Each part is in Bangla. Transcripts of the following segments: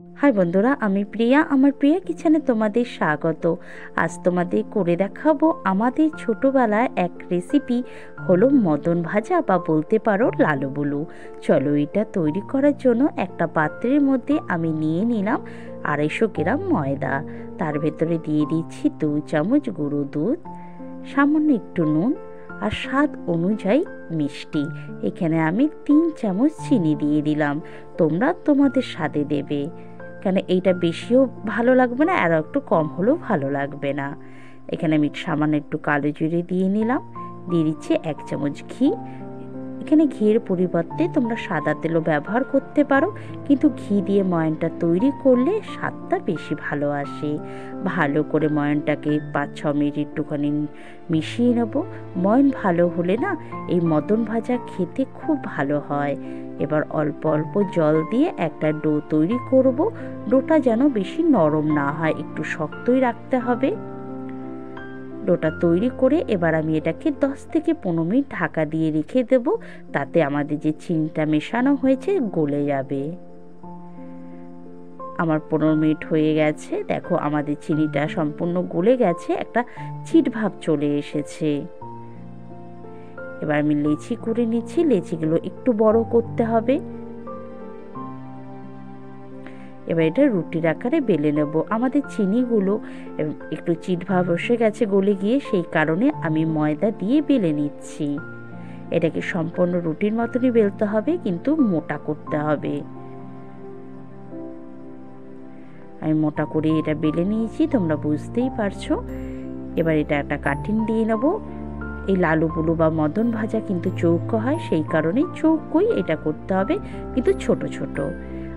হাই বন্ধুরা, আমি প্রিয়া। আমার প্রিয়া কিচেনে তোমাদের স্বাগত। আজ তোমাদের করে দেখাবো আমাদের ছোটবেলায় এক রেসিপি, হলো মদন ভাজা বা বলতে পারো লালু বুলু। চলো, এটা তৈরি করার জন্য একটা পাত্রের মধ্যে আমি নিয়ে নিলাম 250 গ্রাম ময়দা। তার ভেতরে দিয়ে দিচ্ছি 2 চামচ গুঁড়ো দুধ, সামান্য একটু নুন আর স্বাদ অনুযায়ী মিষ্টি। এখানে আমি 3 চামচ চিনি দিয়ে দিলাম। তোমরা তোমাদের স্বাদে দেবে, কেন এইটা বেশিও ভালো লাগবে না আর একটু কম হলেও ভালো লাগবে না। এখানে আমি সামান্য একটু কালো জিরে দিয়ে নিলাম। দিয়ে দিচ্ছি 1 চামচ ঘি। এখানে ঘিয়ের পরিবর্তে তোমরা সাদা তেলও ব্যবহার করতে পারো, কিন্তু ঘি দিয়ে ময়ানটা তৈরি করলে স্বাদটা বেশি ভালো আসে। ভালো করে ময়ানটাকে 5-6 মিনিট একটুখানি মিশিয়ে নেব। ময়ান ভালো হলে না এই মদন ভাজা খেতে খুব ভালো হয়। এবার অল্প অল্প জল দিয়ে একটা ডো তৈরি করব। ডোটা যেন বেশি নরম না হয়, একটু শক্তই রাখতে হবে। ডোটা তৈরি করে এবার আমি এটাকে 10 থেকে 15 মিনিট ঢাকা দিয়ে রেখে দেব। তাতে আমাদের যে চিনিটা মেশানো হয়েছে গলে যাবে। আমার 15 মিনিট হয়ে গেছে। দেখো, আমাদের চিনিটা সম্পূর্ণ গলে গেছে, একটা চিট ভাব চলে এসেছে। এবার আমি লেচি করে নিচ্ছি। লেচিগুলো একটু বড় করতে হবে। এবার এটা রুটির আকারে বেলে নেব। আমাদের চিনিগুলো একটু চিট ভাব বসে গেছে গলে গিয়ে, সেই কারণে আমি ময়দা দিয়ে বেলে নিচ্ছি। এটাকে সম্পূর্ণ রুটির মতনই বেলতে হবে, কিন্তু মোটা করতে হবে। আমি মোটা করে এটা বেলে নিয়েছি, তোমরা বুঝতেই পারছো। এবার এটা একটা কাঠিন দিয়ে নেব। এই লালু বুলু বা মদন ভাজা কিন্তু চৌকো হয়, সেই কারণে চৌকোই এটা করতে হবে, কিন্তু ছোট ছোট।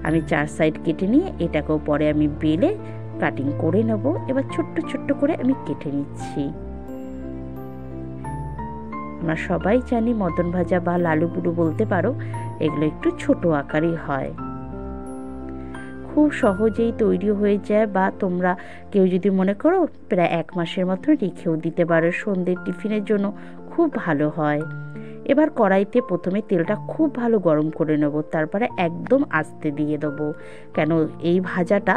আমি 4 সাইড কেটে নিয়ে এটাকেও পরে আমি বেলে কাটিং করে নেব। এবার ছোট্ট ছোট্ট করে আমি কেটে নিচ্ছি। আমরা সবাই জানি মদন ভাজা বা লালু বুলু বলতে পারো, এগুলো একটু ছোট আকারই হয়। খুব সহজেই তৈরি হয়ে যায়, বা তোমরা কেউ যদি মনে করো প্রায় 1 মাসের মতো রেখেও দিতে পারো, সন্ধ্যের টিফিনের জন্য খুব ভালো হয়। এবার কড়াইতে প্রথমে তেলটা খুব ভালো গরম করে নেব, তারপরে একদম আস্তে দিয়ে দেবো। কেন এই ভাজাটা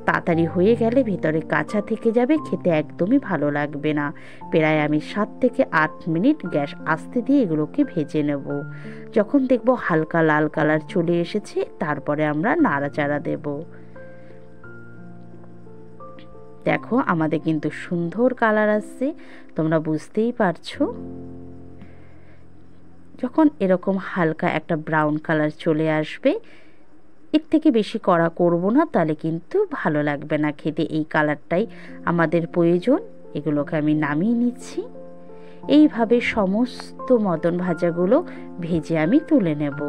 তাড়াতাড়ি হয়ে গেলে ভেতরে কাঁচা থেকে যাবে, খেতে একদমই ভালো লাগবে না। প্রায় আমি 7 থেকে 8 মিনিট গ্যাস আস্তে দিয়ে এগুলোকে ভেজে নেব। যখন দেখবো হালকা লাল কালার চলে এসেছে, তারপরে আমরা নাড়াচাড়া দেব। দেখো, আমাদের কিন্তু সুন্দর কালার আসছে, তোমরা বুঝতেই পারছো। যখন এরকম হালকা একটা ব্রাউন কালার চলে আসবে, এর থেকে বেশি কড়া করব না, তাহলে কিন্তু ভালো লাগবে না খেতে। এই কালারটাই আমাদের প্রয়োজন। এগুলোকে আমি নামিয়ে নিচ্ছি। এইভাবে সমস্ত মদন ভাজাগুলো ভেজে আমি তুলে নেব।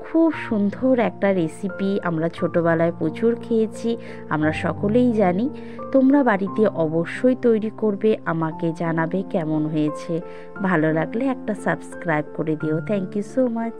খুব সুন্দর একটা রেসিপি, আমরা ছোটবেলায় প্রচুর খেয়েছি, আমরা সকলেই জানি। তোমরা বাড়িতে অবশ্যই তৈরি করবে, আমাকে জানাবে কেমন হয়েছে। ভালো লাগলে একটা সাবস্ক্রাইব করে দিও। Thank you so much.